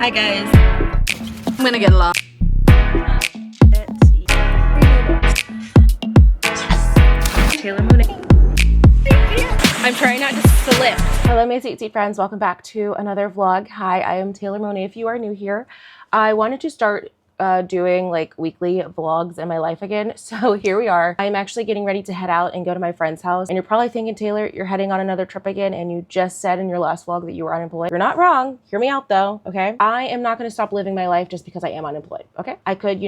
Hi guys. I'm gonna get lost. Taylor Moné. I'm trying not to slip. Hello my sweet friends, welcome back to another vlog. Hi, I am Taylor Moné. If you are new here, I wanted to start doing like weekly vlogs in my life again. So here we are. I'm actually getting ready to head out and go to my friend's house. And you're probably thinking, Taylor, you're heading on another trip again and you just said in your last vlog that you were unemployed. You're not wrong. Hear me out though, okay? I am not gonna stop living my life just because I am unemployed, okay? I could,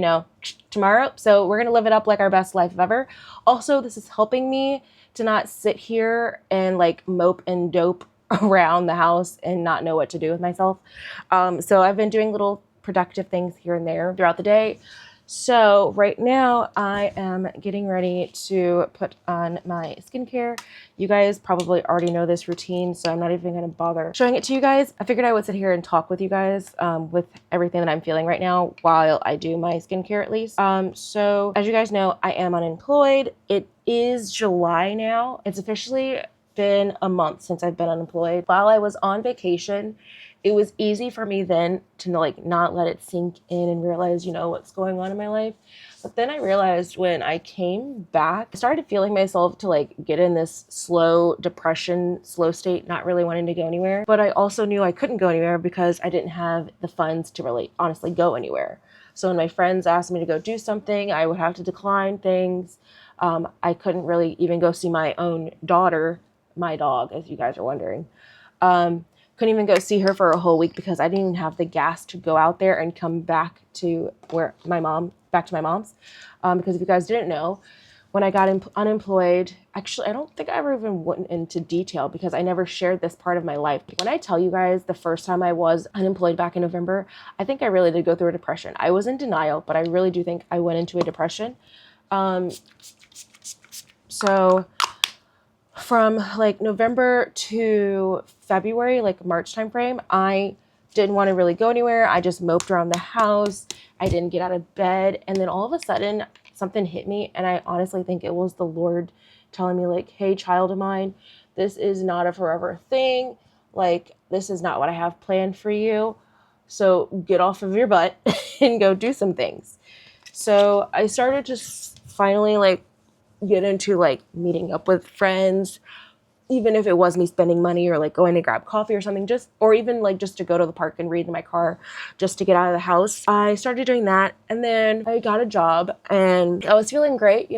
tomorrow. So we're gonna live it up like our best life ever. Also, this is helping me to not sit here and like mope and dope around the house and not know what to do with myself. So I've been doing little productive things here and there throughout the day. So right now I am getting ready to put on my skincare. You guys probably already know this routine, so I'm not even going to bother showing it to you guys. I figured I would sit here and talk with you guys with everything that I'm feeling right now while I do my skincare at least. So as you guys know, I am unemployed. It is July now. It's officially been a month since I've been unemployed. While I was on vacation, it was easy for me then to like not let it sink in and realize, what's going on in my life. But then I realized when I came back, I started feeling myself to like get in this slow depression, slow state, not really wanting to go anywhere. But I also knew I couldn't go anywhere because I didn't have the funds to really honestly go anywhere. So when my friends asked me to go do something, I would have to decline things. I couldn't really even go see my own daughter, my dog, as you guys are wondering. Couldn't even go see her for a whole week because I didn't even have the gas to go out there and come back to my mom's. Because if you guys didn't know, when I got unemployed, actually, I don't think I ever even went into detail because I never shared this part of my life. When I tell you guys the first time I was unemployed back in November, I think I really did go through a depression. I was in denial, but I really do think I went into a depression. So from like November to February, like March timeframe, I didn't want to really go anywhere. I just moped around the house. I didn't get out of bed. And then all of a sudden something hit me. And I honestly think it was the Lord telling me like, hey, child of mine, this is not a forever thing. Like, this is not what I have planned for you. So get off of your butt and go do some things. So I started to finally like get into like meeting up with friends, even if it was me spending money or like going to grab coffee or something, or even like just to go to the park and read in my car just to get out of the house. I started doing that, and then I got a job and I was feeling great.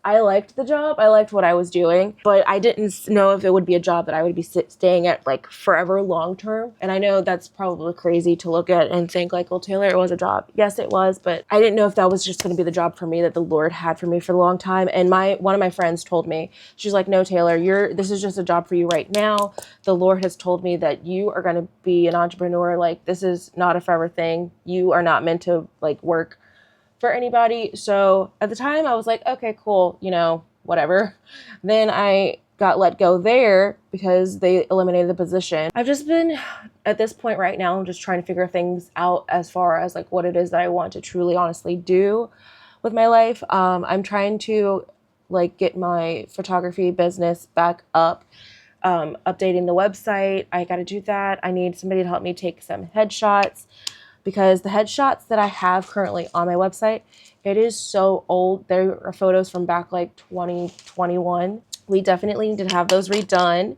I liked the job. I liked what I was doing, but I didn't know if it would be a job that I would be staying at like forever long term. And I know that's probably crazy to look at and think like, well, Taylor, it was a job. Yes, it was, but I didn't know if that was just going to be the job for me that the Lord had for me for a long time. And one of my friends told me, she's like, no, Taylor, this is just a job for you right now. The Lord has told me that you are going to be an entrepreneur. Like, this is not a forever thing. You are not meant to like work for anybody. So at the time I was like, okay, cool, whatever. Then I got let go there because they eliminated the position. I've just been at this point right now, I'm just trying to figure things out as far as like what it is that I want to truly honestly do with my life. I'm trying to like get my photography business back up. Updating the website. I got to do that. I need somebody to help me take some headshots because the headshots that I have currently on my website, it is so old. There are photos from back like 2021. We definitely need to have those redone.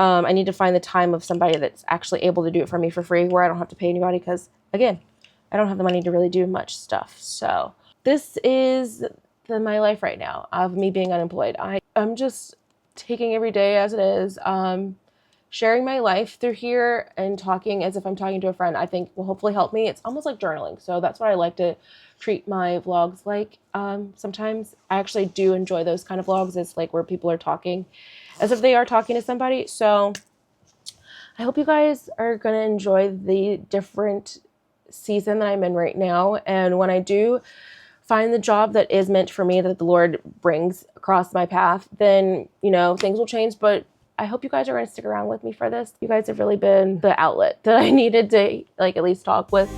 I need to find the time of somebody that's actually able to do it for me for free where I don't have to pay anybody because, again, I don't have the money to really do much stuff. So this is my life right now of me being unemployed. I'm just taking every day as it is, sharing my life through here and talking as if I'm talking to a friend, I think will hopefully help me. It's almost like journaling. So that's what I like to treat my vlogs like. Sometimes I actually do enjoy those kind of vlogs. It's like where people are talking as if they are talking to somebody. So I hope you guys are going to enjoy the different season that I'm in right now. And when I do find the job that is meant for me, that the Lord brings across my path, then, things will change. But I hope you guys are going to stick around with me for this. You guys have really been the outlet that I needed to like at least talk with.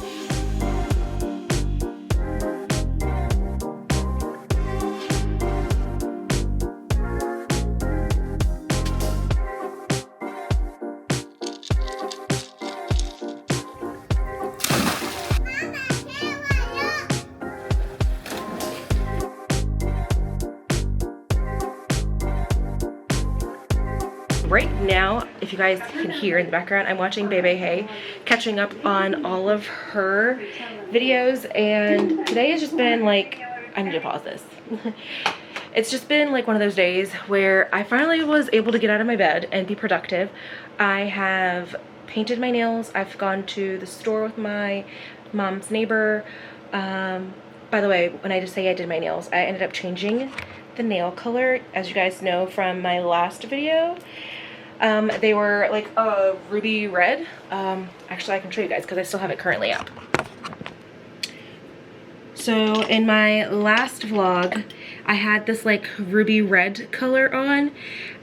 right now, if you guys can hear in the background, I'm watching Bebe Hey, catching up on all of her videos, and today has just been like, I need to pause this. It's just been like one of those days where I finally was able to get out of my bed and be productive. I have painted my nails. I've gone to the store with my mom's neighbor. By the way, when I just say I did my nails, I ended up changing the nail color, as you guys know from my last video. They were like a ruby red. Actually, I can show you guys because I still have it currently up. So in my last vlog, I had this like ruby red color on,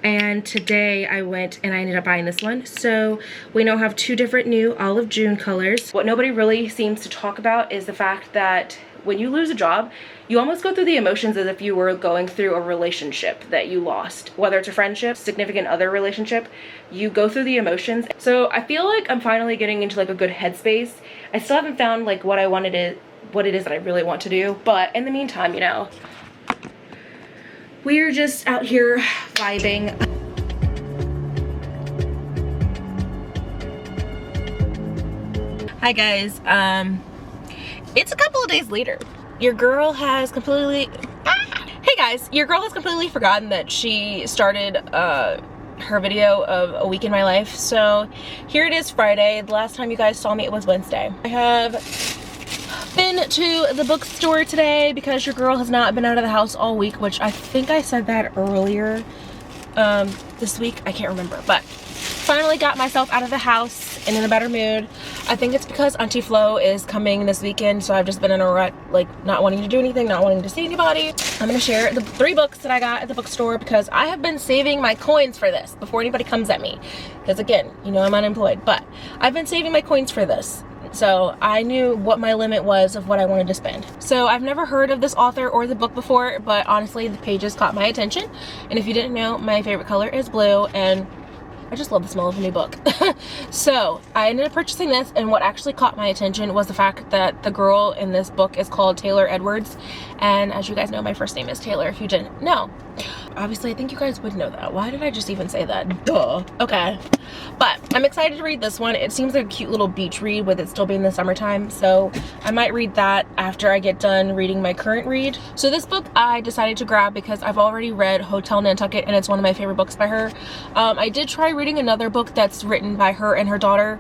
and today I went and I ended up buying this one. So we now have two different new Olive June colors. What nobody really seems to talk about is the fact that when you lose a job, you almost go through the emotions as if you were going through a relationship that you lost. Whether it's a friendship, significant other relationship, you go through the emotions. So I feel like I'm finally getting into like a good headspace. I still haven't found like what it is that I really want to do, but in the meantime, you know, we're just out here vibing. Hi guys, it's a couple of days later. Your girl has completely Hey guys, your girl has completely forgotten that she started her video of a week in my life. So here it is, Friday. The last time you guys saw me, it was Wednesday. I have been to the bookstore today because your girl has not been out of the house all week, which I think I said that earlier this week. I can't remember, but finally got myself out of the house and in a better mood. I think it's because Auntie Flo is coming this weekend, so I've just been in a rut, like not wanting to do anything, not wanting to see anybody. I'm gonna share the 3 books that I got at the bookstore because I have been saving my coins for this before anybody comes at me. Because again, you know I'm unemployed, but I've been saving my coins for this. So I knew what my limit was of what I wanted to spend. So I've never heard of this author or the book before, but honestly the pages caught my attention. And if you didn't know, my favorite color is blue, and I just love the smell of a new book. So I ended up purchasing this, and what actually caught my attention was the fact that the girl in this book is called Taylor Edwards. And as you guys know, my first name is Taylor, if you didn't know. Obviously, I think you guys would know that. Why did I just even say that? Duh. Okay. But I'm excited to read this one. It seems like a cute little beach read with it still being the summertime. So I might read that after I get done reading my current read. So this book I decided to grab because I've already read Hotel Nantucket, and it's one of my favorite books by her. I did try reading another book that's written by her and her daughter,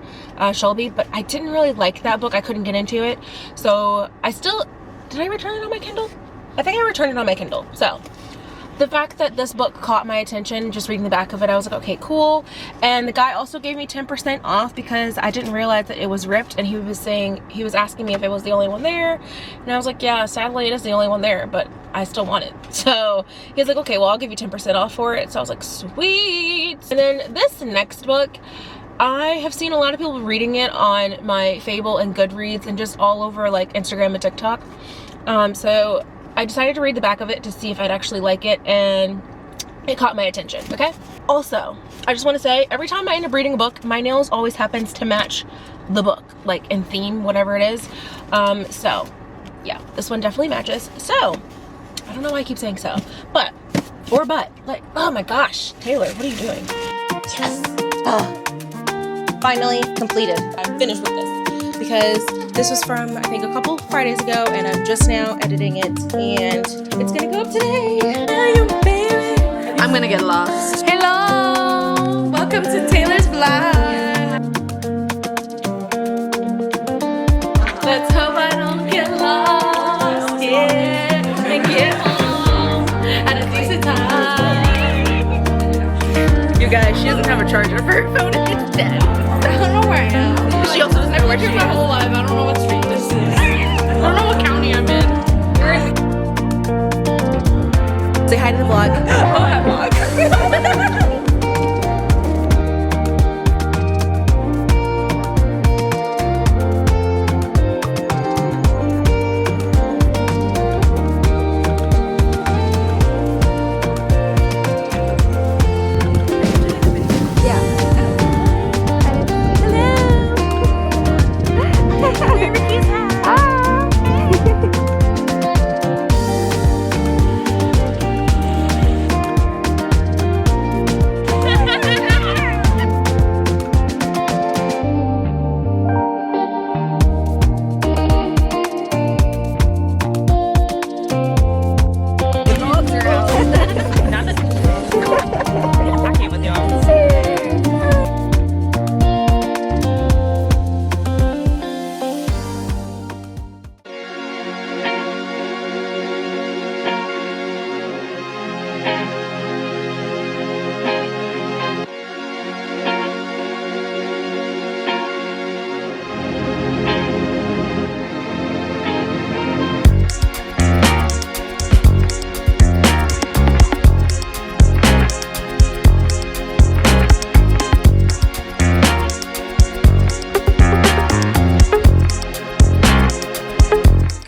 Shelby, but I didn't really like that book. I couldn't get into it. So did I return it on my Kindle? I think I returned it on my Kindle. So the fact that this book caught my attention, just reading the back of it, I was like, okay, cool. And the guy also gave me 10% off because I didn't realize that it was ripped, and he was asking me if it was the only one there, and I was like, yeah, sadly it is the only one there, but I still want it. So he's like, okay, well, I'll give you 10% off for it. So I was like, sweet. And then this next book, I have seen a lot of people reading it on my Fable and Goodreads and just all over like Instagram and TikTok. So I decided to read the back of it to see if I'd actually like it, and it caught my attention, okay? Also, I just want to say, every time I end up reading a book, my nails always happens to match the book, like in theme, whatever it is. So yeah, this one definitely matches. So I don't know why I keep saying so, but like, oh my gosh, Taylor, what are you doing? Yes. Finally completed. I'm finished with this because this was from, I think, a couple Fridays ago, and I'm just now editing it, and it's gonna go up today. I'm gonna get lost. Hello! Welcome to Taylor's vlog. Let's hope I don't get lost, yeah, and get home at a decent time. You guys, she doesn't have a charger for her phone, it's dead. I don't know where I am. She also doesn't have a charger. My whole life, I don't know what street this is. I don't know what county I'm in. Say hi to the vlog. Oh, hi vlog.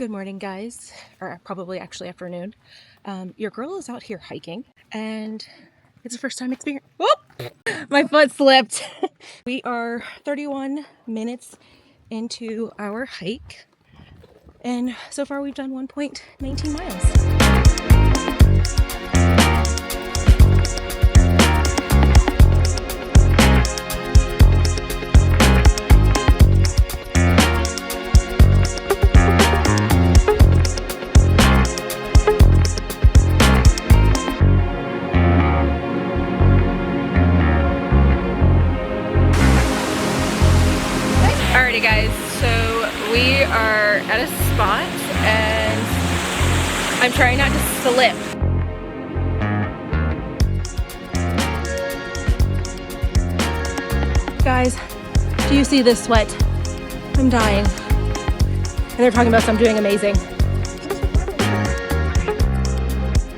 Good morning, guys, or probably actually afternoon. Your girl is out here hiking, and it's a first time experience. Whoop! My foot slipped. We are 31 minutes into our hike, and so far we've done 1.19 miles. Alrighty guys, so we are at a spot and I'm trying not to slip. Guys, do you see this sweat? I'm dying. And they're talking about I'm doing amazing.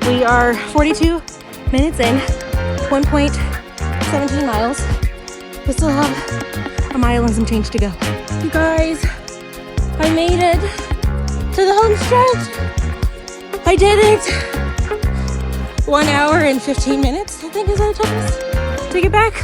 We are 42 minutes in, 1.17 miles. We still have a mile and some change to go. You guys, I made it to the home stretch. I did it. 1 hour and 15 minutes, I think is what it took us to get back.